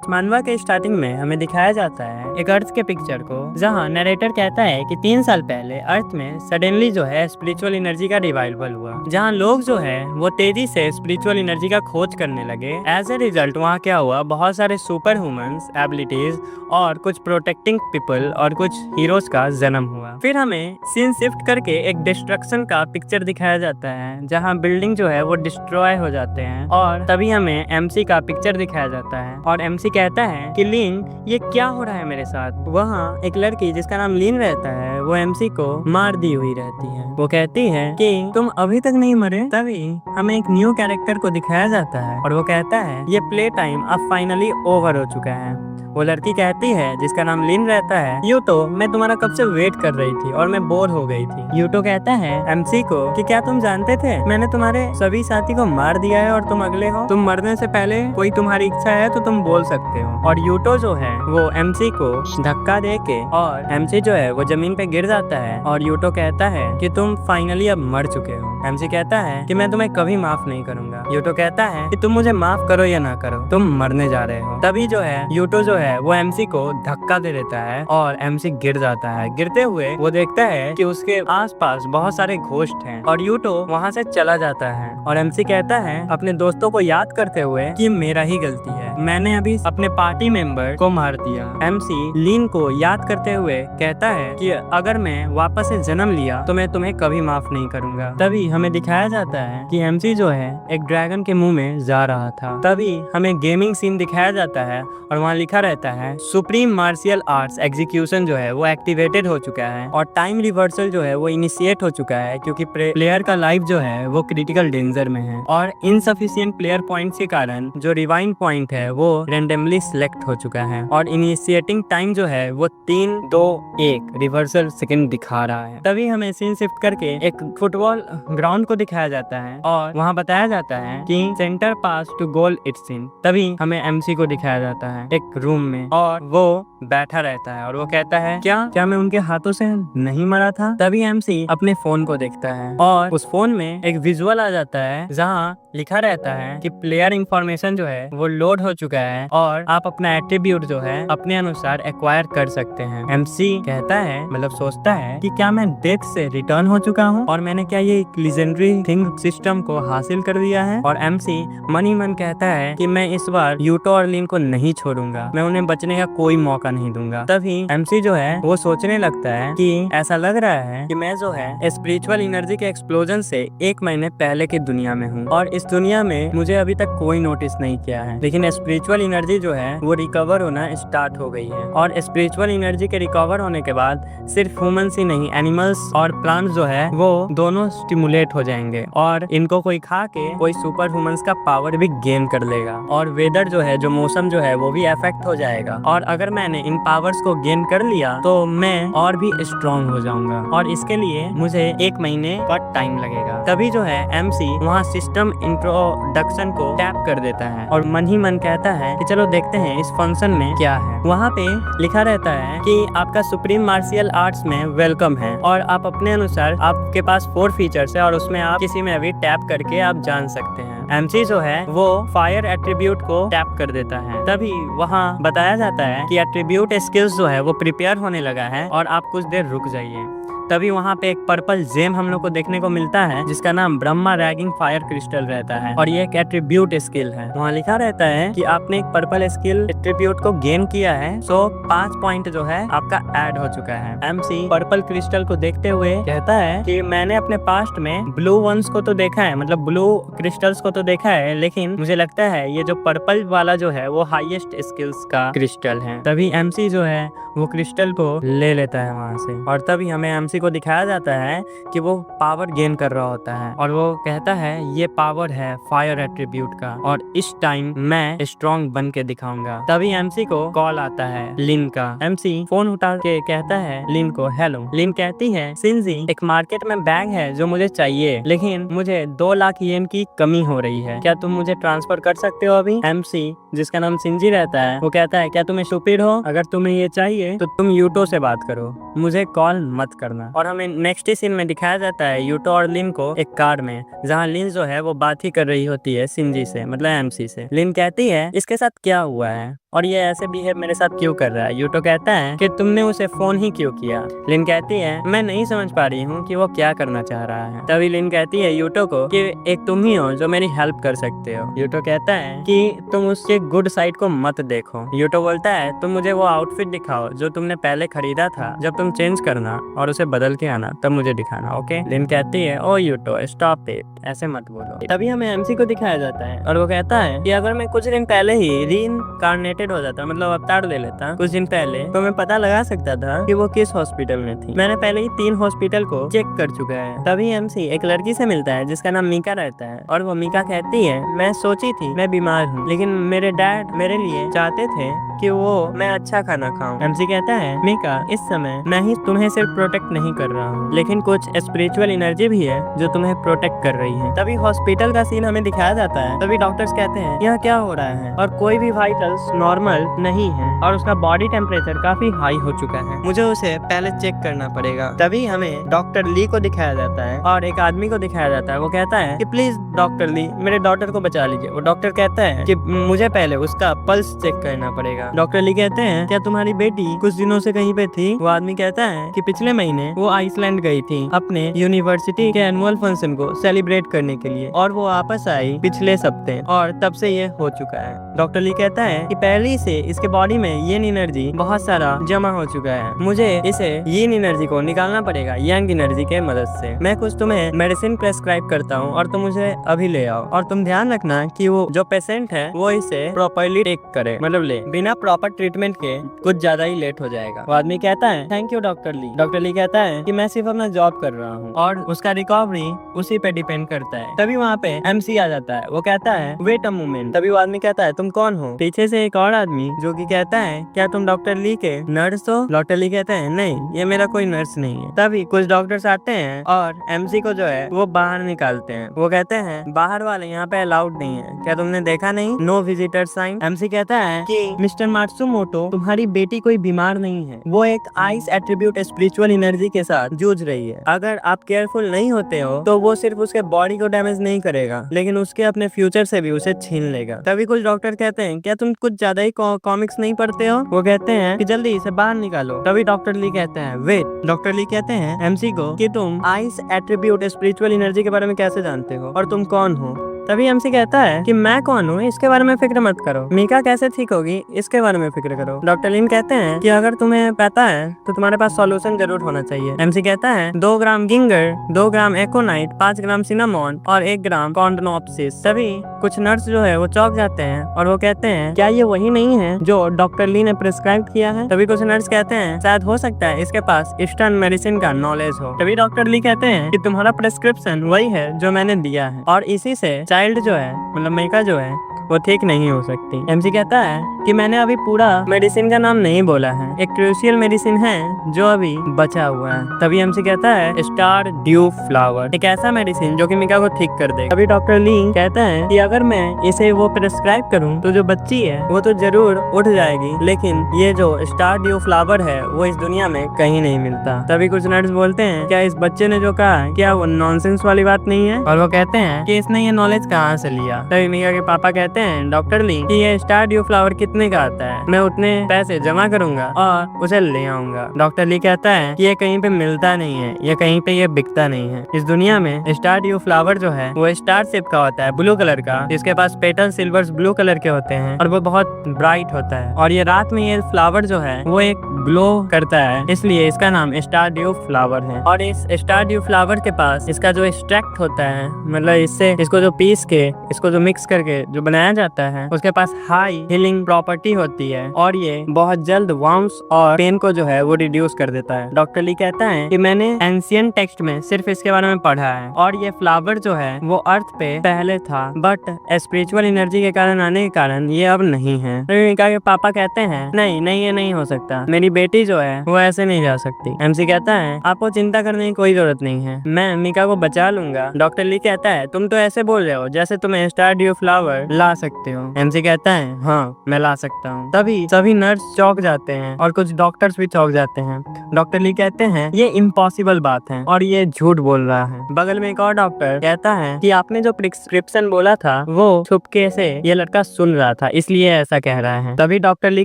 मानवा के स्टार्टिंग में हमें दिखाया जाता है एक अर्थ के पिक्चर को, जहां नरेटर कहता है कि 3 साल पहले अर्थ में सडनली जो है स्पिरिचुअल एनर्जी का रिवाइवल हुआ, जहां लोग जो है वो तेजी से स्पिरिचुअल एनर्जी का खोज करने लगे। एज ए रिजल्ट वहां क्या हुआ, बहुत सारे सुपर ह्यूमंस एबिलिटीज और कुछ प्रोटेक्टिंग पीपल और कुछ हीरोज का जन्म हुआ। फिर हमें सीन शिफ्ट करके एक डिस्ट्रक्शन का पिक्चर दिखाया जाता है, जहाँ बिल्डिंग जो है वो डिस्ट्रॉय हो जाते हैं, और तभी हमें एमसी का पिक्चर दिखाया जाता है और एमसी कहता है कि लीन, ये क्या हो रहा है मेरे साथ। वहाँ एक लड़की जिसका नाम लीन रहता है वो एमसी को मार दी हुई रहती है। वो कहती है कि तुम अभी तक नहीं मरे। तभी हमें एक न्यू कैरेक्टर को दिखाया जाता है और वो कहता है ये प्ले टाइम अब फाइनली ओवर हो चुका है। वो लड़की कहती है जिसका नाम लिन रहता है, यूटो मैं तुम्हारा कब से वेट कर रही थी और मैं बोर हो गई थी। यूटो कहता है एमसी को कि क्या तुम जानते थे मैंने तुम्हारे सभी साथी को मार दिया है और तुम अगले हो। तुम मरने से पहले कोई तुम्हारी इच्छा है तो तुम बोल सकते हो। और यूटो जो है वो एमसी को धक्का दे के और एमसी जो है वो जमीन पे गिर जाता है और यूटो कहता है कि तुम फाइनली अब मर चुके हो। एमसी कहता है कि मैं तुम्हें कभी माफ नहीं करूंगा। यूटो कहता है कि तुम मुझे माफ करो या ना करो, तुम मरने जा रहे हो। तभी जो है यूटो जो है वो एमसी को धक्का दे देता है और एमसी गिर जाता है। गिरते हुए वो देखता है कि उसके आसपास बहुत सारे घोस्ट हैं और यूटो वहां से चला जाता है। और एमसी कहता है अपने दोस्तों को याद करते हुए कि मेरा ही गलती है, मैंने अभी अपने पार्टी मेंबर को मार दिया। एमसी लीन को याद करते हुए कहता है कि अगर मैं वापस से जन्म लिया तो मैं तुम्हें कभी माफ नहीं करूंगा। तभी हमें दिखाया जाता है कि एमसी जो है एक ड्रैगन के मुंह में जा रहा था। तभी हमें गेमिंग सीन दिखाया जाता है और वहाँ लिखा रहता है सुप्रीम मार्शियल आर्ट्स एग्जीक्यूशन जो है वो एक्टिवेटेड हो चुका है और टाइम रिवर्सल जो है वो इनिशिएट हो चुका है, क्योंकि प्लेयर का लाइफ जो है वो क्रिटिकल डेंजर में है और इनसफिशिएंट प्लेयर पॉइंट्स के कारण जो रिवाइंड पॉइंट है वो रेंडमली सिलेक्ट हो चुका है और इनिशिएटिंग टाइम जो है वो 3, 2, 1 रिवर्सल सेकंड दिखा रहा है। तभी हमें सीन शिफ्ट करके एक फुटबॉल ग्राउंड को दिखाया जाता है और वहाँ बताया जाता है कि centre pass to goal it's in. तभी हमें एमसी को दिखाया जाता है एक रूम में और वो बैठा रहता है और वो कहता है क्या मैं उनके हाथों से नहीं मरा था। तभी एमसी अपने फोन को देखता है और उस फोन में एक विजुअल आ जाता है जहाँ लिखा रहता है कि प्लेयर इंफॉर्मेशन जो है वो लोड हो चुका है और आप अपना एट्रीब्यूट जो है अपने अनुसार एक्वायर कर सकते हैं। एमसी कहता है, मतलब सोचता है कि क्या मैं डेथ से रिटर्न हो चुका हूँ और मैंने क्या ये लीजेंडरी थिंग सिस्टम को हासिल कर दिया है। और एमसी मन ही मन कहता है कि मैं इस बार यूटो और लिन को नहीं छोड़ूंगा, मैं उन्हें बचने का कोई मौका नहीं दूंगा। तभी एमसी जो है वो सोचने लगता है कि ऐसा लग रहा है कि मैं जो है स्पिरिचुअल एनर्जी के एक्सप्लोजन से 1 महीने पहले की दुनिया में हूँ और इस दुनिया में मुझे अभी तक कोई नोटिस नहीं किया है, लेकिन स्पिरिचुअल एनर्जी जो है वो रिकवर होना स्टार्ट हो गई है। और स्पिरिचुअल एनर्जी के रिकवर होने के बाद सिर्फ ह्यूमंस ही नहीं, एनिमल्स और प्लांट्स जो है वो दोनों स्टिमुलेट हो जाएंगे और इनको कोई खा के कोई सुपर ह्यूमंस का पावर भी गेन कर लेगा और वेदर जो है, जो मौसम जो है वो भी अफेक्ट हो जाएगा। और अगर मैंने इन पावर्स को गेन कर लिया तो मैं और भी स्ट्रॉन्ग हो जाऊंगा और इसके लिए मुझे 1 महीने का टाइम लगेगा। तभी जो है एमसी वहाँ सिस्टम इंट्रोडक्शन को टैप कर देता है और मन ही मन कहता है कि चलो देखते हैं इस फंक्शन में क्या है। वहाँ पे लिखा रहता है कि आपका सुप्रीम मार्शियल आर्ट्स में वेलकम है और आप अपने अनुसार, आपके पास 4 फीचर्स है और उसमें आप किसी में भी टैप करके आप जान सकते हैं। एमसी जो है वो फायर एट्रीब्यूट को टैप कर देता है। तभी वहाँ बताया जाता है कि एट्रीब्यूट स्किल्स जो है वो प्रिपेयर होने लगा है और आप कुछ देर रुक जाइए। तभी वहाँ पे एक पर्पल जेम हम लोग को देखने को मिलता है जिसका नाम ब्रह्मा रैगिंग फायर क्रिस्टल रहता है और ये एक एट्रीब्यूट स्किल है। वहाँ लिखा रहता है कि आपने एक पर्पल स्किल एट्रीब्यूट को गेन किया है, सो 5 पॉइंट जो है आपका ऐड हो चुका है। एमसी पर्पल क्रिस्टल को देखते हुए कहता है कि मैंने अपने पास्ट में ब्लू वंस को तो देखा है, मतलब ब्लू क्रिस्टल्स को तो देखा है, लेकिन मुझे लगता है ये जो पर्पल वाला जो है वो हाईएस्ट स्किल्स का क्रिस्टल है। तभी एमसी जो है वो क्रिस्टल को ले लेता है वहाँ से और तभी हमें एमसी को दिखाया जाता है कि वो पावर गेन कर रहा होता है और वो कहता है ये पावर है फायर एट्रीब्यूट का और इस टाइम मैं स्ट्रॉन्ग बन के दिखाऊंगा। तभी एमसी को कॉल आता है लिन का। एमसी फोन उठा के कहता है लिन को हेलो। लिन कहती है सिंजी, एक मार्केट में बैग है जो मुझे चाहिए, लेकिन मुझे 2 लाख येन की कमी हो रही है, क्या तुम मुझे ट्रांसफर कर सकते हो अभी। एमसी जिसका नाम सिंजी रहता है वो कहता है क्या तुम्हें स्टूपिड हो, अगर तुम्हें ये चाहिए तो तुम यूटो से बात करो, मुझे कॉल मत करना। और हमें नेक्स्ट सीन में दिखाया जाता है यूटो और लिन को एक कार में, जहाँ लिन जो है वो बात ही कर रही होती है सिंजी से, मतलब एमसी से। लिन कहती है इसके साथ क्या हुआ है और ये ऐसे बिहेव मेरे साथ क्यों कर रहा है। यूटो कहता है कि तुमने उसे फोन ही क्यों किया। लिन कहती है मैं नहीं समझ पा रही हूँ कि वो क्या करना चाह रहा है। तभी लिन कहती है यूटो को कि एक तुम ही हो जो मेरी हेल्प कर सकते हो। यूटो कहता है कि तुम उसके गुड साइड को मत देखो। यूटो बोलता है तुम मुझे वो आउटफिट दिखाओ जो तुमने पहले खरीदा था, जब तुम चेंज करना और उसे बदल के आना तब मुझे दिखाना, ओके। लिन कहती है ओ यूटो स्टॉप इट, ऐसे मत बोलो। तभी हमें एमसी को दिखाया जाता है और वो कहता है कि अगर मैं कुछ दिन पहले ही रीइंकार्नेटेड हो जाता, मतलब अवतार ले लेता कुछ दिन पहले, तो मैं पता लगा सकता था कि वो किस हॉस्पिटल में थी। मैंने पहले ही 3 हॉस्पिटल को चेक कर चुका है। तभी एमसी एक लड़की से मिलता है जिसका नाम मीका रहता है और वो मीका कहती है मैं सोची थी मैं बीमार हूँ, लेकिन मेरे डैड मेरे लिए चाहते थे कि वो मैं अच्छा खाना खाऊं। एमसी कहता है मीका इस समय मैं ही तुम्हें सिर्फ प्रोटेक्ट नहीं कर रहा हूँ, लेकिन कुछ स्पिरिचुअल एनर्जी भी है जो तुम्हें प्रोटेक्ट कर रही है। तभी हॉस्पिटल का सीन हमें दिखाया जाता है। तभी डॉक्टर्स कहते हैं यह क्या हो रहा है और कोई भी वाइटल्स नॉर्मल नहीं है और उसका बॉडी टेम्परेचर काफी हाई हो चुका है, मुझे उसे पहले चेक करना पड़ेगा। तभी हमें डॉक्टर ली को दिखाया जाता है और एक आदमी को दिखाया जाता है। वो कहता है कि प्लीज डॉक्टर ली मेरे डॉटर को बचा लीजिए। वो डॉक्टर कहता है कि मुझे पहले उसका पल्स चेक करना पड़ेगा। डॉक्टर ली कहते हैं क्या तुम्हारी बेटी कुछ दिनों से कहीं पे थी। वो आदमी कहता है कि पिछले महीने वो आइसलैंड गई थी अपने यूनिवर्सिटी के एनुअल फंक्शन को सेलिब्रेट करने के लिए और वो वापस आई पिछले सप्ताह और तब से ये हो चुका है। डॉक्टर ली कहता है कि पहले से इसके बॉडी में ये एनर्जी बहुत सारा जमा हो चुका है, मुझे इसे ये एनर्जी को निकालना पड़ेगा यंग एनर्जी के मदद से। मैं कुछ तुम्हें मेडिसिन प्रेस्क्राइब करता हूँ और तुम मुझे अभी ले आओ और तुम ध्यान रखना कि वो जो पेशेंट है वो इसे प्रॉपरली टेक करे, मतलब ले, बिना प्रॉपर ट्रीटमेंट के कुछ ज्यादा ही लेट हो जाएगा। वो आदमी कहता है thank you doctor Lee. Doctor Lee कहता है कि मैं सिर्फ अपना जॉब कर रहा हूँ और उसका रिकवरी उसी पे डिपेंड करता है। तभी वहाँ पे एमसी आ जाता है। वो कहता है वेट अ मोमेंट। तभी वो आदमी कहता है तुम कौन हो। पीछे से एक और आदमी जो कि कहता है क्या तुम डॉक्टर ली के नर्स हो। डॉक्टर ली कहते हैं नहीं ये मेरा कोई नर्स नहीं है। तभी कुछ डॉक्टर्स आते हैं और एमसी को जो है वो बाहर निकालते हैं। वो कहते हैं बाहर वाले यहाँ पे अलाउड नहीं है, क्या तुमने देखा नहीं, नो विजिटर साइन। एमसी कहता है कि मिस्टर मात्सुमोटो तुम्हारी बेटी कोई बीमार नहीं है, वो एक आइस एट्रीब्यूट स्पिरिचुअल एनर्जी के साथ जूझ रही है। अगर आप केयरफुल नहीं होते हो तो वो सिर्फ उसके बॉडी को डैमेज नहीं करेगा लेकिन उसके अपने फ्यूचर से भी उसे छीन लेगा। तभी कुछ डॉक्टर कहते हैं क्या तुम कुछ ज्यादा ही कॉमिक्स नहीं पढ़ते हो। वो कहते हैं कि जल्दी इसे बाहर निकालो। तभी डॉक्टर ली कहते हैं वेट। डॉक्टर ली कहते हैं एमसी को कि तुम आइस एट्रीब्यूट स्पिरिचुअल एनर्जी के बारे में कैसे जानते हो और तुम कौन हो। तभी एमसी कहता है कि मैं कौन हूँ इसके बारे में फिक्र मत करो, मीका कैसे ठीक होगी इसके बारे में फिक्र करो। डॉक्टर लिन कहते हैं कि अगर तुम्हें पता है तो तुम्हारे पास सॉल्यूशन जरूर होना चाहिए। एमसी कहता है 2 ग्राम गिंगर, 2 ग्राम एकोनाइट, 5 ग्राम सिनामोन और 1 ग्राम कॉन्डनोप्सिस। तभी कुछ नर्स जो है वो चौंक जाते हैं और वो कहते हैं क्या ये वही नहीं है जो डॉक्टर ली ने प्रिस्क्राइब किया है। तभी कुछ नर्स कहते हैं शायद हो सकता है इसके पास ईस्टर्न मेडिसिन का नॉलेज हो। तभी डॉक्टर ली कहते हैं कि तुम्हारा प्रिस्क्रिप्शन वही है जो मैंने दिया है और इसी से चाइल्ड जो है मतलब मीका जो है वो ठीक नहीं हो सकती। एमसी कहता है कि मैंने अभी पूरा मेडिसिन का नाम नहीं बोला है, एक क्रूशियल मेडिसिन है जो अभी बचा हुआ है। तभी एमसी कहता है स्टार ड्यू फ्लावर, एक ऐसा मेडिसिन जो कि मीका को ठीक कर दे। तभी डॉक्टर ली कहता है कि अगर मैं इसे वो प्रिस्क्राइब करूं तो जो बच्ची है वो तो जरूर उठ जाएगी, लेकिन ये जो स्टार ड्यू फ्लावर है वो इस दुनिया में कहीं नहीं मिलता। तभी कुछ नर्स बोलते हैं क्या इस बच्चे ने जो कहा है क्या वो नॉनसेंस वाली बात नहीं है, और वो कहते हैं कि इसने ये नॉलेज कहाँ से लिया। तभी मीका के पापा कहते हैं डॉक्टर ली कि ये स्टार ड्यू फ्लावर कितने का आता है, मैं उतने पैसे जमा करूंगा और उसे ले आऊंगा। डॉक्टर ली कहता है कि ये कहीं पे मिलता नहीं है, ये कहीं पे ये बिकता नहीं है। इस दुनिया में स्टार ड्यू फ्लावर जो है वो स्टार शेप का होता है, ब्लू कलर का, जिसके पास पेटल सिल्वर्स ब्लू कलर के होते हैं और वो बहुत ब्राइट होता है और ये रात में ये फ्लावर जो है वो एक ग्लो करता है, इसलिए इसका नाम स्टार ड्यू फ्लावर है। और इस स्टार ड्यू फ्लावर के पास इसका जो एक्सट्रैक्ट होता है, मतलब इससे इसको जो पीस के इसको जो मिक्स करके जो बनाया जाता है उसके पास हाई हीलिंग प्रॉपर्टी होती है और ये बहुत जल्द वार्म्स और पेन को जो है वो रिड्यूस कर देता है। डॉक्टर ली कहता है कि मैंने एंशिएंट टेक्स्ट में सिर्फ इसके बारे में पढ़ा है और ये फ्लावर जो है वो अर्थ पे पहले था, बट स्पिरिचुअल एनर्जी के कारण आने के कारण ये अब नहीं है। मीका के पापा कहते हैं नहीं नहीं ये नहीं हो सकता, मेरी बेटी जो है वो ऐसे नहीं जा सकती। एमसी कहता है आपको चिंता करने की कोई जरूरत नहीं है, मैं मीका को बचा लूंगा। डॉक्टर ली कहता है तुम तो ऐसे बोल रहे हो जैसे तुम्हें स्टार ड्यू फ्लावर ला सकते हो? एमसी कहता है हाँ मैं ला सकता हूँ। तभी सभी नर्स चौंक जाते हैं और कुछ डॉक्टर्स भी चौंक जाते हैं। डॉक्टर ली कहते हैं ये इम्पॉसिबल बात है और ये झूठ बोल रहा है। बगल में एक और डॉक्टर कहता है कि आपने जो प्रिस्क्रिप्शन बोला था वो छुपके से ये लड़का सुन रहा था, इसलिए ऐसा कह रहा है। तभी डॉक्टर ली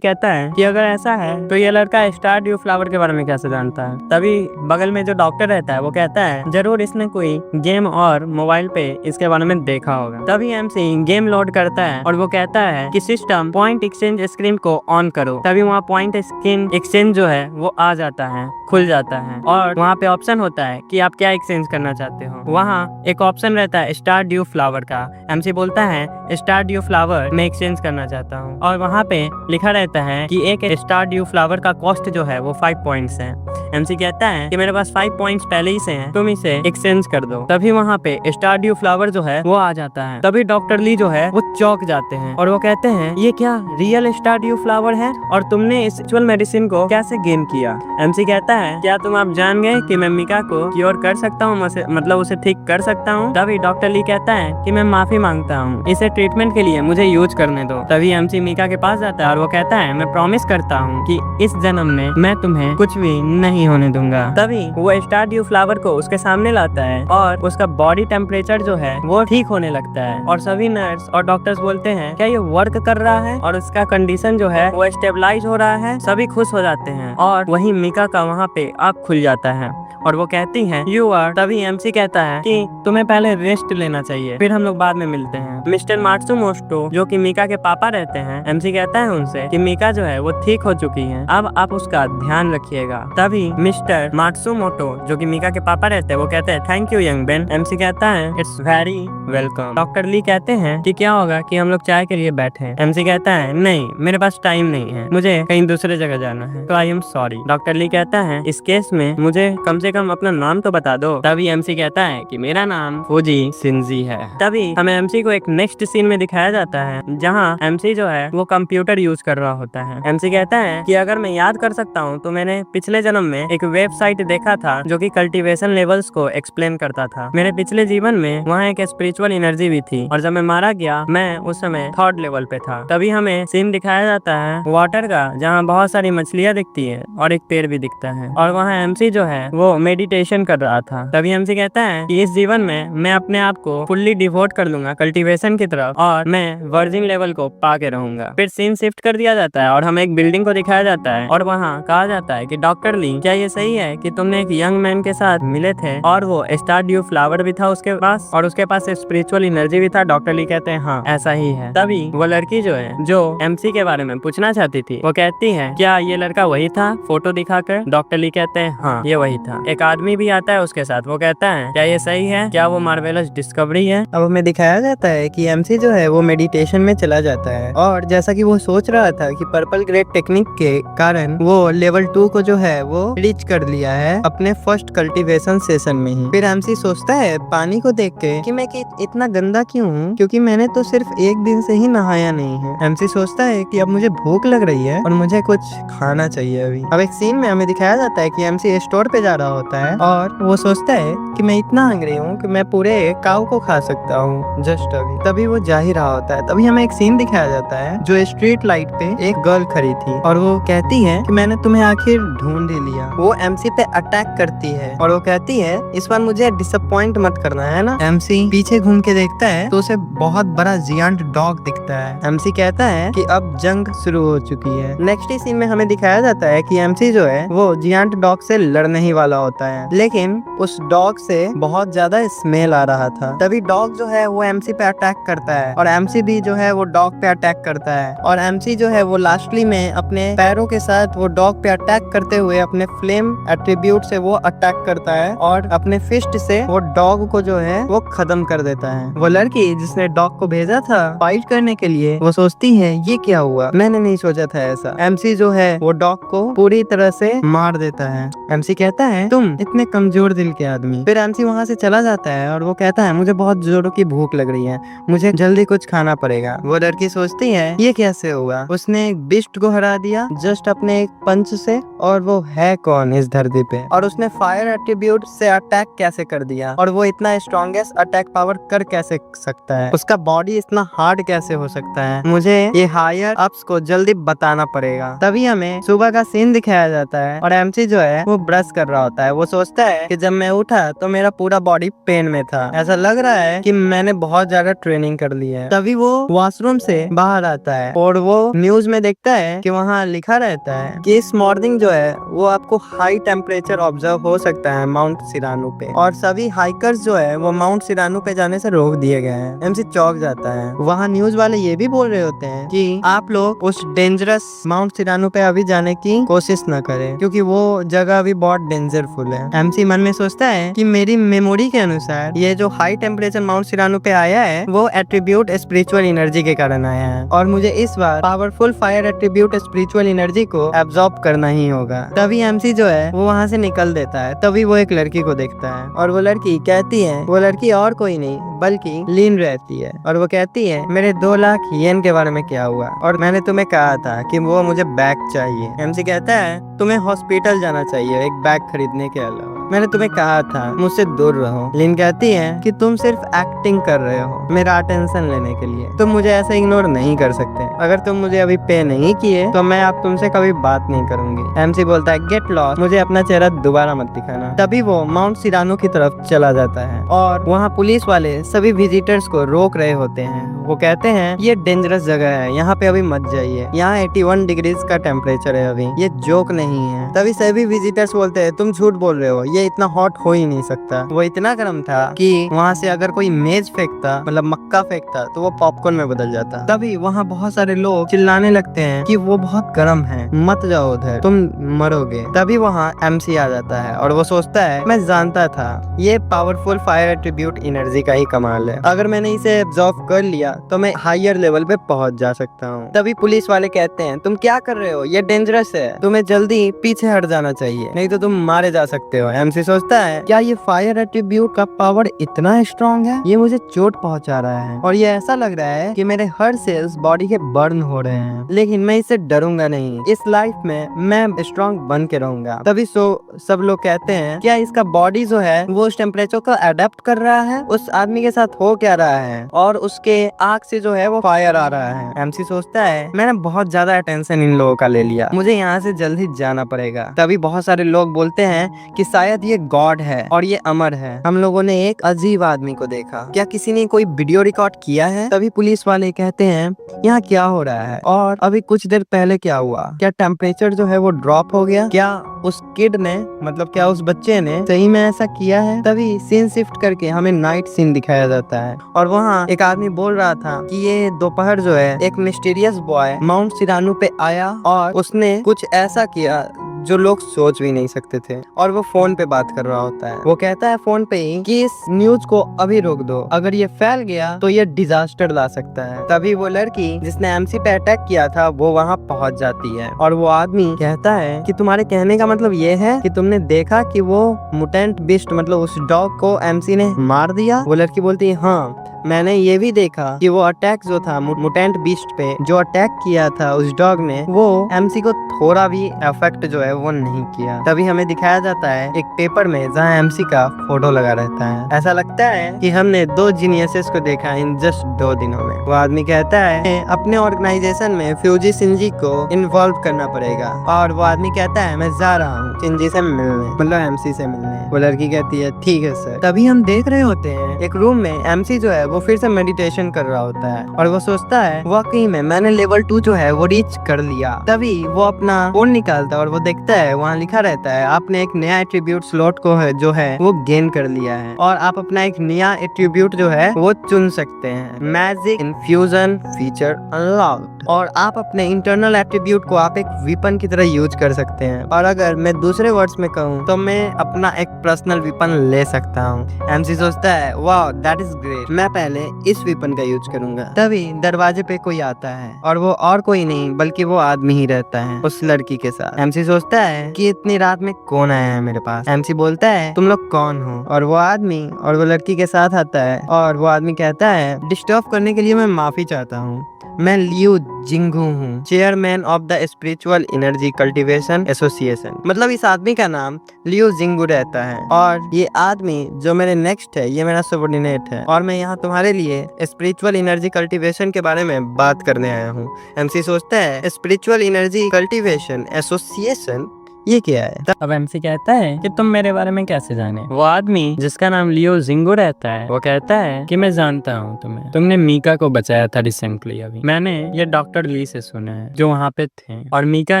कहता है कि अगर ऐसा है तो ये लड़का स्टार ड्यू फ्लावर के बारे में कैसे जानता है। तभी बगल में जो डॉक्टर रहता है वो कहता है जरूर इसने कोई गेम और मोबाइल पे इसके बारे में देखा होगा। तभी एमसी गेम लोड करता है और वो कहता है कि सिस्टम पॉइंट एक्सचेंज स्क्रीन को ऑन करो। तभी वहाँ पॉइंट स्क्रीन एक्सचेंज जो है वो आ जाता है, खुल जाता है और वहाँ पे ऑप्शन होता है कि आप क्या एक्सचेंज करना चाहते हो। वहाँ एक ऑप्शन रहता है स्टार ड्यू फ्लावर का। एमसी बोलता है स्टार ड्यू फ्लावर मैं एक्सचेंज करना चाहता हूँ और वहाँ पे लिखा रहता है कि एक स्टार ड्यू फ्लावर का कॉस्ट जो है वो 5 पॉइंट्स है। एमसी कहता है कि मेरे पास 5 पॉइंट्स पहले ही से हैं, तुम इसे एक्सचेंज कर दो। तभी वहाँ पे स्टार ड्यू फ्लावर जो है वो आ जाता है। तभी डॉक्टर ली जो है वो चौंक जाते हैं और वो कहते हैं ये क्या रियल स्टार ड्यू फ्लावर है और तुमने इस एक्चुअल मेडिसिन को कैसे गेन किया। एमसी कहता है क्या तुम आप जान गए कि मैं मिका को क्योर कर सकता हूँ, मतलब उसे ठीक कर सकता हूँ। तभी डॉक्टर ली कहता है कि मैं माफी मांगता हूँ, इसे ट्रीटमेंट के लिए मुझे यूज करने दो। तभी एमसी मिका के पास जाता है और वो कहता है मैं प्रॉमिस करता हूँ कि इस जन्म में मैं तुम्हें कुछ भी नहीं होने दूंगा। तभी वो स्टार ड्यू फ्लावर को उसके सामने लाता है और उसका बॉडी टेम्परेचर जो है वो ठीक होने लगता है और सभी नर्स और डॉक्टर्स बोलते हैं क्या ये वर्क कर रहा है और उसका कंडीशन जो है वो स्टेबलाइज हो रहा है। सभी खुश हो जाते हैं और वही मिका का वहाँ पे आँख खुल जाता है और वो कहती हैं यू आर। तभी एमसी कहता है कि तुम्हें पहले रेस्ट लेना चाहिए, फिर हम लोग बाद में मिलते हैं। मिस्टर मात्सुमोटो जो कि मिका के पापा रहते हैं, एमसी कहता है उनसे कि मिका जो है वो ठीक हो चुकी है, अब आप उसका ध्यान रखिएगा। तभी मिस्टर मात्सुमोटो जो कि मिका के पापा रहते हैं वो कहते हैं thank you young Ben. MC कहता है it's very welcome. Doctor Li कहते हैं कि क्या होगा कि हम लोग चाय के लिए बैठे। एमसी कहता है नहीं मेरे पास टाइम नहीं है, मुझे कहीं दूसरे जगह जाना है, तो I am sorry. Doctor Lee कहता है इस केस में मुझे कम से कम अपना नाम तो बता दो। तभी एमसी कहता है कि मेरा नाम फूजी सिंजी है। तभी हमें एमसी को एक नेक्स्ट सीन में दिखाया जाता है जहाँ एमसी जो है वो कंप्यूटर यूज कर रहा होता है। एमसी कहता है कि अगर मैं याद कर सकता हूँ तो मैंने पिछले जन्म में एक वेबसाइट देखा था जो कि कल्टीवेशन लेवल्स को एक्सप्लेन करता था। मेरे पिछले जीवन में वहाँ एक स्पिरिचुअल एनर्जी भी थी और जब मैं मारा गया मैं उस समय 3rd लेवल पे था। तभी हमें सीन दिखाया जाता है वाटर का जहाँ बहुत सारी मछलियाँ दिखती है और एक पेड़ भी दिखता है और वहाँ एमसी जो है वो मेडिटेशन कर रहा था। तभी एमसी कहता है कि इस जीवन में मैं अपने आप को फुल्ली डिवोट कर लूंगा कल्टीवेशन की तरफ और मैं वर्जिन लेवल को पा के रहूंगा। फिर सीन शिफ्ट कर दिया जाता है और हमें एक बिल्डिंग को दिखाया जाता है और वहाँ कहा जाता है कि डॉक्टर ली क्या ये सही है कि तुमने एक यंग मैन के साथ मिले थे और वो स्टार ड्यू फ्लावर भी था उसके पास और उसके पास स्पिरिचुअल एनर्जी भी था। डॉक्टर ली कहते हैं हाँ ऐसा ही है। तभी वो लड़की जो है जो एमसी के बारे में पूछना चाहती थी वो कहती है क्या ये लड़का वही था फोटो दिखाकर। डॉक्टर ली कहते हैं हाँ ये वही था। एक आदमी भी आता है उसके साथ, वो कहता है क्या ये सही है, क्या वो मार्वेलस डिस्कवरी है। अब हमें दिखाया जाता है कि एमसी जो है वो मेडिटेशन में चला जाता है और जैसा कि वो सोच रहा था कि पर्पल ग्रेड टेक्निक के कारण वो लेवल 2 को जो है वो रीच कर लिया है अपने फर्स्ट कल्टीवेशन सेशन में ही। फिर एमसी सोचता है पानी को देख के कि मैं इतना गंदा क्यों हूँ क्योंकि मैंने तो सिर्फ एक दिन से ही नहाया नहीं है। एमसी सोचता है कि अब मुझे भूख लग रही है और मुझे कुछ खाना चाहिए अभी। अब एक सीन में हमें दिखाया जाता है कि एमसी स्टोर पे जा रहा होता है और वो सोचता है कि मैं इतना हंग्री हूँ कि मैं पूरे काऊ को खा सकता हूँ जस्ट अभी। तभी वो जा ही रहा होता है। तभी हमें एक सीन दिखाया जाता है जो स्ट्रीट लाइट पे एक गर्ल खड़ी थी और वो कहती है कि मैंने तुम्हें आखिर ढूंढ ही लिया। वो एमसी पे अटैक करती है और वो कहती है इस बार मुझे डिसअपॉइंट मत करना है ना। एमसी पीछे घूम के देखता है तो उसे बहुत बड़ा जियांट डॉग दिखता है। एमसी कहता है कि अब जंग शुरू हो चुकी है। नेक्स्ट ही सीन में हमें दिखाया जाता है कि एमसी जो है वो जियांट डॉग से लड़ने ही वाला होता है लेकिन उस डॉग से बहुत ज्यादा स्मेल आ रहा था। तभी डॉग जो है वो एमसी पे अटैक करता है और एमसी भी जो है वो डॉग पे अटैक करता है और एमसी जो है वो लास्टली में अपने पैरों के साथ वो डॉग पे अटैक करते हुए अपने फ्लेम एट्रीब्यूट से वो अटैक करता है और अपने फिस्ट से वो डॉग को जो है वो खत्म कर देता है। वो लड़की जिसने डॉग को भेजा था फाइट करने के लिए वो सोचती है ये क्या हुआ, मैंने नहीं सोचा था ऐसा। एमसी जो है वो डॉग को पूरी तरह से मार देता है। एमसी कहता है तुम इतने कमजोर दिल के आदमी। फिर एमसी वहाँ से चला जाता है और वो कहता है मुझे बहुत जोरों की भूख लग रही है, मुझे जल्दी कुछ खाना पड़ेगा। वो लड़की सोचती है ये कैसे हुआ, उसने एक बिस्ट को हरा दिया जस्ट अपने एक पंच से और वो है कौन इस धरती पे, और उसने फायर एट्रीब्यूट से अटैक कैसे कर दिया, और वो इतना स्ट्रॉन्गेस्ट अटैक पावर कर कैसे सकता है, उसका बॉडी इतना हार्ड कैसे हो सकता है। मुझे ये हायर अप्स को जल्दी बताना पड़ेगा। तभी हमें सुबह का सीन दिखाया जाता है और एमसी जो है वो ब्रश कर रहा होता है। वो सोचता है कि जब मैं उठा तो मेरा पूरा बॉडी पेन में था, ऐसा लग रहा है कि मैंने बहुत ज्यादा ट्रेनिंग कर ली है। तभी वो वॉशरूम से बाहर आता है और वो न्यूज में देखता है कि वहाँ लिखा रहता है कि इस मॉर्निंग जो है वो आपको हाई टेम्परेचर ऑब्जर्व हो सकता है माउंट सिरानू पे, और सभी हाइकर्स जो है वो माउंट सिरानू पे जाने से रोक दिए गए हैं। एमसी चौंक जाता है। वहाँ न्यूज वाले ये भी बोल रहे होते हैं कि आप लोग उस डेंजरस माउंट सिरानू पे अभी जाने की कोशिश न करें क्योंकि वो जगह अभी बहुत डेंजरफुल है। एमसी मन में सोचता है कि मेरी मेमोरी के अनुसार ये जो हाई टेम्परेचर माउंट सिरानू पे आया है वो एट्रीब्यूट स्पिरिचुअल एनर्जी के कारण आया है और मुझे इस बार powerful fire attribute spiritual energy को एब्जॉर्ब करना ही होगा। तभी एमसी जो है वो वहाँ से निकल देता है। तभी वो एक लड़की को देखता है और वो लड़की कहती है, वो लड़की और कोई नहीं बल्कि लीन रहती है और वो कहती है मेरे 2 लाख येन के बारे में क्या हुआ, और मैंने तुम्हें कहा था कि वो मुझे बैग चाहिए। एमसी कहता है तुम्हें हॉस्पिटल जाना चाहिए एक बैग खरीदने के अलावा, मैंने तुम्हें कहा था मुझसे दूर रहो। लिन कहती है कि तुम सिर्फ एक्टिंग कर रहे हो मेरा अटेंशन लेने के लिए, तुम मुझे ऐसे इग्नोर नहीं कर सकते, अगर तुम मुझे अभी पे नहीं किए तो मैं अब तुमसे कभी बात नहीं करूंगी। एमसी बोलता है गेट लॉस्ट, मुझे अपना चेहरा दोबारा मत दिखाना। तभी वो माउंट सिरानो की तरफ चला जाता है और वहाँ पुलिस वाले सभी विजिटर्स को रोक रहे होते हैं। वो कहते हैं ये डेंजरस जगह है, यहाँ पे अभी मत जाइए, यहाँ 81 डिग्रीज का टेम्परेचर है अभी, ये जोक नहीं है। तभी सभी विजिटर्स बोलते हैं तुम झूठ बोल रहे हो, ये इतना हॉट हो ही नहीं सकता। वो इतना गर्म था कि वहाँ से अगर कोई मेज फेंकता मतलब मक्का फेंकता तो वो पॉपकॉर्न में बदल जाता। तभी वहाँ बहुत सारे लोग चिल्लाने लगते हैं कि वो बहुत गर्म है, मत जाओ उधर, तुम मरोगे। तभी वहाँ एमसी आ जाता है और वो सोचता है मैं जानता था ये पावरफुल फायर एट्रीब्यूट एनर्जी का ही कमाल है, अगर मैंने इसे एब्जॉर्ब कर लिया तो मैं हायर लेवल पे पहुंच जा सकता हूँ। तभी पुलिस वाले कहते हैं तुम क्या कर रहे हो, ये डेंजरस है, तुम्हें जल्दी पीछे हट जाना चाहिए नहीं तो तुम मारे जा सकते हो। एमसी सोचता है क्या ये फायर एट्रीब्यूट का पावर इतना स्ट्रॉन्ग है, ये मुझे चोट पहुंचा रहा है और ये ऐसा लग रहा है कि मेरे हर सेल्स बॉडी के बर्न हो रहे हैं, लेकिन मैं इससे डरूंगा नहीं, इस लाइफ में मैं स्ट्रॉन्ग बन के रहूंगा। तभी सब लोग कहते हैं क्या इसका बॉडी जो है वो उस टेम्परेचर को अडेप्ट कर रहा है, उस आदमी के साथ हो क्या रहा है, और उसके आंख से जो है वो फायर आ रहा है। एमसी सोचता है मैंने बहुत ज्यादा अटेंशन इन लोगों का ले लिया, मुझे यहाँ से जल्दी जाना पड़ेगा। तभी बहुत सारे लोग बोलते हैं कि शायद ये गॉड है और ये अमर है, हम लोगों ने एक अजीब आदमी को देखा, क्या किसी ने कोई वीडियो रिकॉर्ड किया है। तभी पुलिस वाले कहते हैं यहाँ क्या हो रहा है और अभी कुछ देर पहले क्या हुआ, क्या टेम्परेचर जो है वो ड्रॉप हो गया, क्या उस किड ने मतलब क्या उस बच्चे ने सही में ऐसा किया है। तभी सीन शिफ्ट करके हमें नाइट सीन दिखाया जाता है और वहाँ एक आदमी बोल रहा था कि ये दोपहर जो है एक मिस्टीरियस बॉय माउंट सिरानू पे आया और उसने कुछ ऐसा किया जो लोग सोच भी नहीं सकते थे, और वो फोन पे बात कर रहा होता है। वो कहता है फोन पे ही कि इस न्यूज को अभी रोक दो, अगर ये फैल गया तो ये डिजास्टर ला सकता है। तभी वो लड़की जिसने एमसी पे अटैक किया था वो वहाँ पहुँच जाती है और वो आदमी कहता है कि तुम्हारे कहने का मतलब ये है कि तुमने देखा कि वो मुटेंट बिस्ट मतलब उस डॉग को एमसी ने मार दिया। वो लड़की बोलती है हाँ मैंने ये भी देखा कि वो अटैक जो था मुटेंट बीस्ट पे जो अटैक किया था उस डॉग ने, वो एमसी को थोड़ा भी अफेक्ट जो है वो नहीं किया। तभी हमें दिखाया जाता है एक पेपर में जहाँ एमसी का फोटो लगा रहता है। ऐसा लगता है कि हमने 2 जीनियसेस को देखा इन जस्ट 2 दिनों में। वो आदमी कहता है अपने ऑर्गेनाइजेशन में फ्यूजी सिंजी को इन्वॉल्व करना पड़ेगा, और वो आदमी कहता है मैं जा रहा हूँ सिंजी से मिलने मतलब एमसी से मिलने। वो लड़की कहती है ठीक है सर। तभी हम देख रहे होते हैं एक रूम में एमसी जो है वो फिर से मेडिटेशन कर रहा होता है और वो सोचता है वाकई में मैंने लेवल 2 जो है वो रीच कर लिया। तभी वो अपना फोन निकालता है और वो देखता है वहाँ लिखा रहता है आपने एक नया एट्रीब्यूट स्लॉट को है जो है वो गेन कर लिया है और आप अपना एक नया एट्रीब्यूट जो है वो चुन सकते हैं, मैजिक इन्फ्यूजन फीचर अनलॉक्ड, और आप अपने इंटरनल एट्रीब्यूट को आप एक वेपन की तरह यूज कर सकते हैं, और अगर मैं दूसरे वर्ड्स में कहूँ तो मैं अपना एक पर्सनल वेपन ले सकता हूँ। एमसी सोचता है वाओ दैट इज ग्रेट, मैं पहले इस वेपन का यूज करूंगा। तभी दरवाजे पे कोई आता है और वो और कोई नहीं बल्कि वो आदमी ही रहता है उस लड़की के साथ। एमसी सोचता है कि इतनी रात में कौन आया है मेरे पास। एमसी बोलता है तुम लोग कौन हो, और वो आदमी और वो लड़की के साथ आता है और वो आदमी कहता है डिस्टर्ब करने के लिए मैं माफी चाहता हूँ, मैं लियो जिंगू हूँ, chairman of the spiritual energy cultivation association. मतलब इस आदमी का नाम लियो जिंगू रहता है और ये आदमी जो मेरे नेक्स्ट है ये मेरा सबॉर्डिनेट है और मैं यहाँ तुम्हारे लिए स्पिरिचुअल एनर्जी कल्टीवेशन के बारे में बात करने आया हूँ। एमसी सोचता है स्पिरिचुअल एनर्जी कल्टीवेशन एसोसिएशन ये क्या है? अब एमसी कहता है कि तुम मेरे बारे में कैसे जाने। वो आदमी जिसका नाम लियो जिंगो रहता है वो कहता है कि मैं जानता हूँ तुम्हें, तुमने मीका को बचाया था रिसेंटली। अभी मैंने ये डॉक्टर ली से सुना है जो वहाँ पे थे और मीका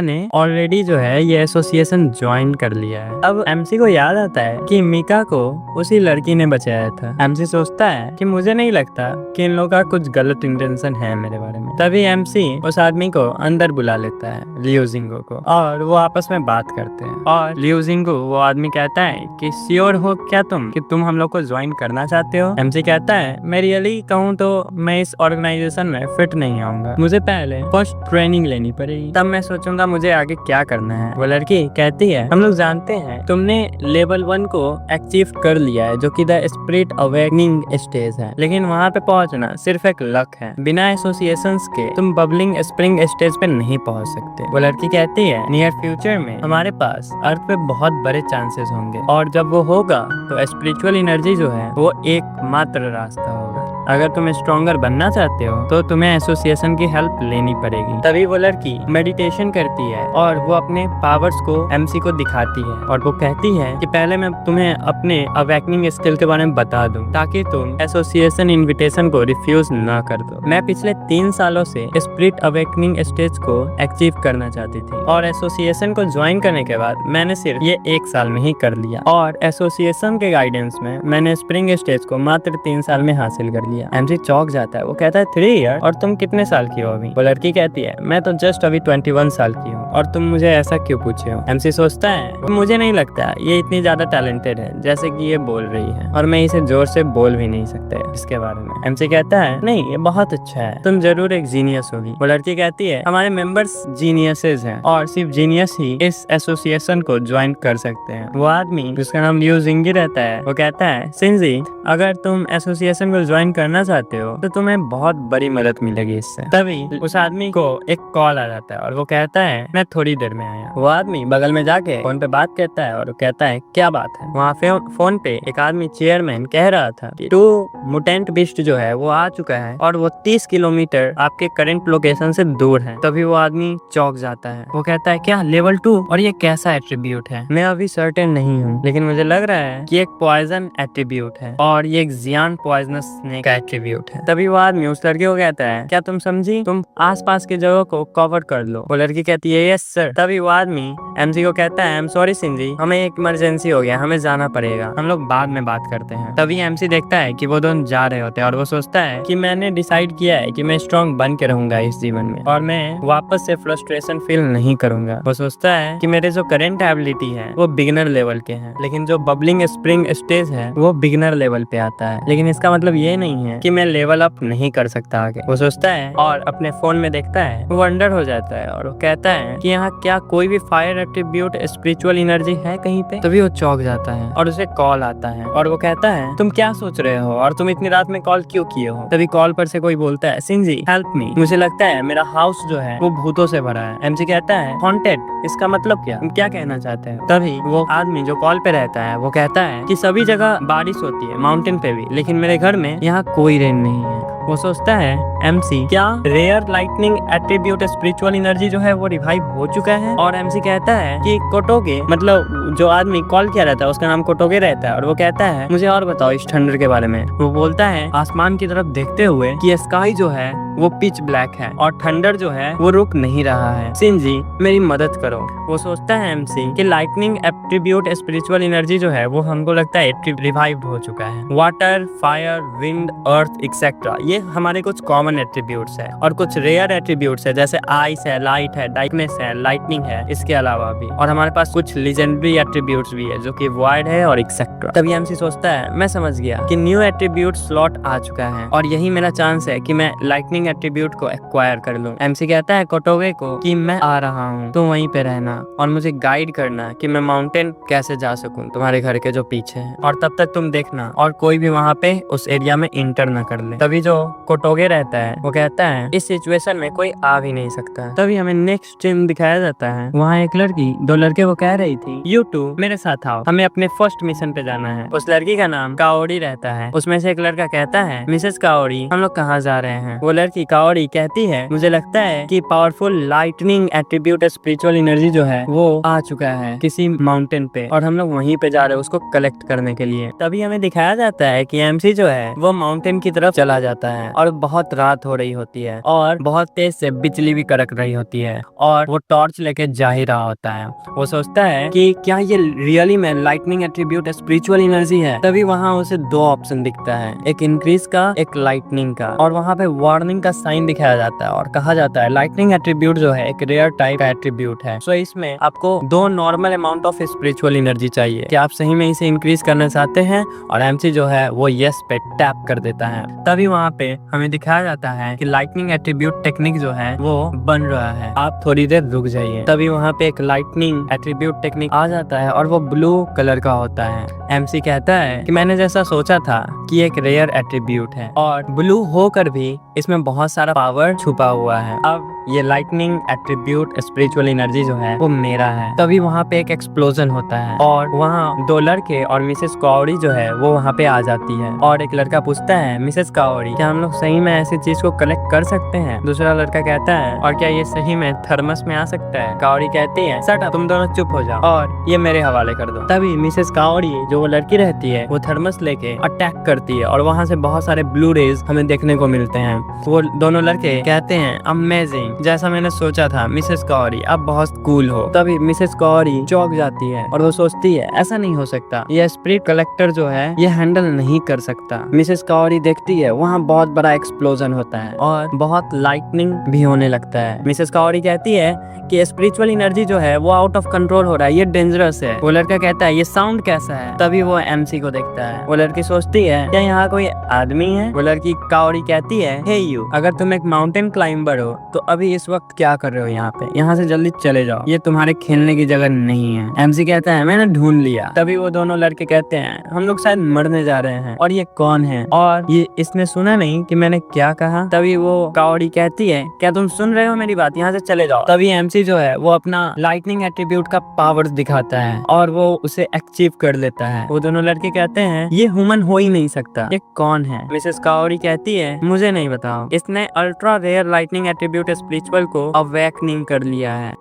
ने ऑलरेडी जो है ये एसोसिएशन ज्वाइन कर लिया है। अब एमसी को याद आता है कि मीका को उसी लड़की ने बचाया था। एमसी सोचता है कि मुझे नहीं लगता कि इन लोगों का कुछ गलत इंटेंशन है मेरे बारे में। तभी एमसी उस आदमी को अंदर बुला लेता है लियो जिंगो को और वो आपस में बात करते हैं और लियो जिंगो वो आदमी कहता है कि श्योर हो क्या तुम कि तुम हम लोग को ज्वाइन करना चाहते हो। एमसी कहता है मैं रियली कहूँ तो मैं इस ऑर्गेनाइजेशन में फिट नहीं आऊंगा, मुझे पहले फर्स्ट ट्रेनिंग लेनी पड़ेगी, तब मैं सोचूंगा मुझे आगे क्या करना है। वो लड़की कहती है हम लोग जानते हैं तुमने लेवल 1 को अचीव कर लिया है जो कि द स्पिरिट अवेकनिंग स्टेज है, लेकिन वहाँ पे पहुँचना सिर्फ एक लक है, बिना एसोसिएशंस के तुम बबलिंग स्प्रिंग स्टेज पे नहीं पहुँच सकते। वो लड़की कहती है नियर फ्यूचर में हमारे पास अर्थ पे बहुत बड़े चांसेस होंगे और जब वो होगा तो स्पिरिचुअल एनर्जी जो है वो एकमात्र रास्ता होगा। अगर तुम स्ट्रॉन्गर बनना चाहते हो तो तुम्हें एसोसिएशन की हेल्प लेनी पड़ेगी। तभी वो लड़की मेडिटेशन करती है और वो अपने पावर्स को एमसी को दिखाती है और वो कहती है कि पहले मैं तुम्हें अपने अवेकनिंग स्किल के बारे में बता दूं ताकि तुम एसोसिएशन इनविटेशन को रिफ्यूज ना कर दो। मैं पिछले 3 सालों से स्पिरिट अवेकनिंग स्टेज को अचीव करना चाहती थी और एसोसिएशन को ज्वाइन करने के बाद मैंने सिर्फ ये 1 साल में ही कर लिया और एसोसिएशन के गाइडेंस में मैंने स्प्रिंग स्टेज को मात्र 3 साल में हासिल कर लिया। एमसी चौंक जाता है, वो कहता है 3 ईयर और तुम कितने साल की हो अभी? वो लड़की कहती है मैं तो जस्ट अभी 21 साल की हूँ और तुम मुझे ऐसा क्यों पूछे हो? एमसी सोचता है मुझे नहीं लगता ये इतनी ज्यादा टैलेंटेड है जैसे कि ये बोल रही है और मैं इसे जोर से बोल भी नहीं सकते इसके बारे में। एमसी कहता है नहीं ये बहुत अच्छा है, तुम जरूर एक जीनियस होगी। वो लड़की कहती है हमारे मेंबर्स जीनियसेस हैं और सिर्फ जीनियस ही इस एसोसिएशन को ज्वाइन कर सकते हैं। वो आदमी जिसका नाम लियो जिंगी रहता है वो कहता है सिंजी अगर तुम एसोसिएशन को ज्वाइन करना चाहते हो तो तुम्हें बहुत बड़ी मदद मिलेगी इससे। तभी उस आदमी को एक कॉल आ जाता है और वो कहता है मैं थोड़ी देर में आया। वो आदमी बगल में जाके फोन पे बात करता है और वो कहता है क्या बात है? वहाँ फोन पे एक आदमी चेयरमैन कह रहा था कि 2 मुटेंट बिस्ट जो है वो आ चुका है और वो 30 किलोमीटर आपके करंट लोकेशन से दूर है। तभी वो आदमी चौंक जाता है, वो कहता है क्या लेवल 2 और ये कैसा एट्रीब्यूट है? मैं अभी सर्टेन नहीं हूँ लेकिन मुझे लग रहा है कि एक पॉइजन एट्रीब्यूट है और ये एक जियान पॉइजनस स्नेक का एट्रीब्यूट है। तभी वो आदमी उस लड़की को कहता है क्या तुम समझी, तुम आसपास की जगह को कवर कर लो। वो लड़की कहती है यस सर। तभी वो आदमी एमसी को कहता है आई एम सॉरी सिंजी, हमें एक इमरजेंसी हो गया, हमें जाना पड़ेगा, हम लोग बाद में बात करते हैं। तभी एमसी देखता है कि वो दोनों जा रहे होते हैं और वो सोचता है कि मैंने डिसाइड किया है कि मैं स्ट्रॉन्ग बन के रहूंगा इस जीवन में और मैं वापस से फ्रस्ट्रेशन फील नहीं करूंगा। वो सोचता है कि मेरे जो करेंट एबिलिटी है वो बिगिनर लेवल के हैं लेकिन जो बबलिंग स्प्रिंग स्टेज है वो बिगिनर लेवल पे आता है, लेकिन इसका मतलब ये नहीं है कि मैं लेवल अप नहीं कर सकता आगे। वो सोचता है और अपने फोन में देखता है, वो वंडर हो जाता है और वो कहता है कि यहाँ क्या कोई भी फायर एट्रीब्यूट स्पिरिचुअल एनर्जी है कहीं पे? तभी वो चौंक जाता है और उसे कॉल आता है और वो कहता है तुम क्या सोच रहे हो और तुम इतनी रात में कॉल क्यों किए हो? तभी कॉल पर से कोई बोलता है सिंजी हेल्प मी, मुझे लगता है मेरा हाउस जो है वो भूतों से भरा है। एमसी कहता है हॉन्टेड, इसका मतलब क्या, तुम क्या कहना चाहते हैं? तभी वो आदमी जो कॉल पे रहता है वो कहता है कि सभी जगह बारिश होती है, माउंटेन पे भी, लेकिन मेरे घर में यहाँ कोई रेन नहीं है। वो सोचता है एमसी क्या rare lightning attribute spiritual energy जो है वो रिवाइव हो चुका है? और एमसी कहता है कि कोटोगे, मतलब जो आदमी कॉल किया रहता है उसका नाम कोटोगे रहता है और वो कहता है मुझे और बताओ इस थंडर के बारे में। वो बोलता है आसमान की तरफ देखते हुए कि स्काई जो है वो पिच ब्लैक है और थंडर जो है वो रुक नहीं रहा है, सिंजी मेरी मदद करो। वो सोचता है एमसी कि लाइटनिंग एट्रीब्यूट स्पिरिचुअल एनर्जी जो है वो हमको लगता है रिवाइव हो चुका है। वाटर, फायर, विंड, अर्थ एक्सेट्रा ये हमारे कुछ कॉमन एट्रीब्यूट्स है और कुछ रेयर एट्रीब्यूट्स है जैसे आइस है, लाइट है, डार्कनेस है, लाइटनिंग है, इसके अलावा भी और हमारे पास कुछ लेजेंडरी एट्रीब्यूट्स भी है जो कि वॉइड है और एक्सेट्रा। तभी एमसी सोचता है मैं समझ गया कि न्यू एट्रीब्यूट स्लॉट आ चुका है और यही मेरा चांस है कि मैं लाइटनिंग एट्रीब्यूट को एक्वायर कर लूं। एमसी कहता है कोटोगे को कि मैं आ रहा हूँ, तुम वहीं पे रहना और मुझे गाइड करना कि मैं माउंटेन कैसे जा सकूं तुम्हारे घर के जो पीछे है और तब तक तुम देखना और कोई भी वहाँ पे उस एरिया में इंटर न कर ले। तभी जो कोटोगे रहता है वो कहता है इस सिचुएशन में कोई आ भी नहीं सकता। तभी हमें नेक्स्ट सीन दिखाया जाता है। वहाँ एक लड़की दो लड़के को कह रही थी यू टू मेरे साथ आओ, हमें अपने फर्स्ट मिशन पे जाना है। उस लड़की का नाम काओरी रहता है। उसमें से एक लड़का कहता है मिसेस काओरी हम लोग कहाँ जा रहे हैं। वो लड़की काओरी कहती है मुझे लगता है कि powerful lightning attribute spiritual energy जो है वो आ चुका है किसी माउंटेन पे और हम लोग वहीं पे जा रहे हैं उसको कलेक्ट करने के लिए। तभी हमें दिखाया जाता है कि एमसी जो है वो माउंटेन की तरफ चला जाता है और बहुत रात हो रही होती है और बहुत तेज से बिजली भी कड़क रही होती है और वो टॉर्च लेके जा ही रहा होता है। वो सोचता है कि क्या ये रियली में लाइटनिंग एट्रीब्यूट स्पिरिचुअल एनर्जी है। तभी वहाँ उसे दो ऑप्शन दिखता है, एक इंक्रीज का एक लाइटनिंग का, और वहाँ पे वार्निंग का साइन दिखाया जाता है और कहा जाता है लाइटनिंग एट्रीब्यूट जो है एक रेयर टाइप का एट्रीब्यूट है। सो इसमें आपको दो normal amount of spiritual energy चाहिए कि आप सही में इसे इंक्रीज करना चाहते हैं, और एमसी जो है वो यस पे टैप कर देता है। तभी वहाँ पे हमें दिखाया जाता है कि लाइटनिंग एट्रीब्यूट टेक्निक जो है वो बन रहा है, आप थोड़ी देर रुक जाइए। तभी वहाँ पे एक लाइटनिंग एट्रीब्यूट टेक्निक आ जाता है और वो ब्लू कलर का होता है। एमसी कहता है कि मैंने जैसा सोचा था कि एक रेयर एट्रीब्यूट है और ब्लू होकर भी इसमें बहुत सारा पावर छुपा हुआ है। अब ये लाइटनिंग एट्रीब्यूट स्पिरिचुअल एनर्जी जो है वो मेरा है। तभी वहाँ पे एक एक्सप्लोजन होता है और वहाँ दो लड़के और मिसेस काओरी जो है वो वहाँ पे आ जाती है और एक लड़का पूछता है मिसेस काओरी क्या हम लोग सही में ऐसी चीज को कलेक्ट कर सकते हैं। दूसरा लड़का कहता है और क्या ये सही में थर्मस में आ सकता है। काओरी कहती है सट तुम दोनों चुप हो जाओ और ये मेरे हवाले कर दो। तभी मिसेस काओरी जो वो लड़की रहती है वो थर्मस लेके अटैक करती है और वहाँ से बहुत सारे ब्लू रेज हमें देखने को मिलते हैं। वो दोनों लड़के कहते हैं अमेजिंग, जैसा मैंने सोचा था मिसेस काओरी आप बहुत कूल हो। तभी मिसेस काओरी चौंक जाती है और वो सोचती है ऐसा नहीं हो सकता, ये स्पिरिट कलेक्टर जो है ये हैंडल नहीं कर सकता। मिसेस काओरी देखती है वहाँ बहुत बड़ा एक्सप्लोजन होता है और बहुत लाइटनिंग भी होने लगता है। मिसेस काओरी कहती है कि स्पिरिचुअल एनर्जी जो है वो आउट ऑफ कंट्रोल हो रहा है, ये डेंजरस है। वो लड़का कहता है ये साउंड कैसा है। तभी वो एमसी को देखता है। वो लड़की सोचती है क्या यहाँ कोई आदमी है। वो लड़की काओरी कहती है हे यू अगर तुम एक माउंटेन क्लाइंबर हो तो अभी इस वक्त क्या कर रहे हो यहाँ पे, यहाँ से जल्दी चले जाओ, ये तुम्हारे खेलने की जगह नहीं है। एमसी कहता है मैंने ढूंढ लिया। तभी वो दोनों लड़के कहते हैं हम लोग शायद मरने जा रहे हैं और ये कौन है और ये इसने सुना नहीं कि मैंने क्या कहा। तभी वो काओरी कहती है क्या तुम सुन रहे हो मेरी बात, यहाँ से चले जाओ। तभी एमसी जो है वो अपना लाइटनिंग एट्रीब्यूट का पावर दिखाता है और वो उसे अचीव कर लेता है। वो दोनों लड़के कहते हैं ये ह्यूमन हो ही नहीं सकता, ये कौन है। मिसेस काओरी कहती है मुझे नहीं बताओ, इसने ultra rare lightning attribute spiritual को अवेकनिंग कर लिया है।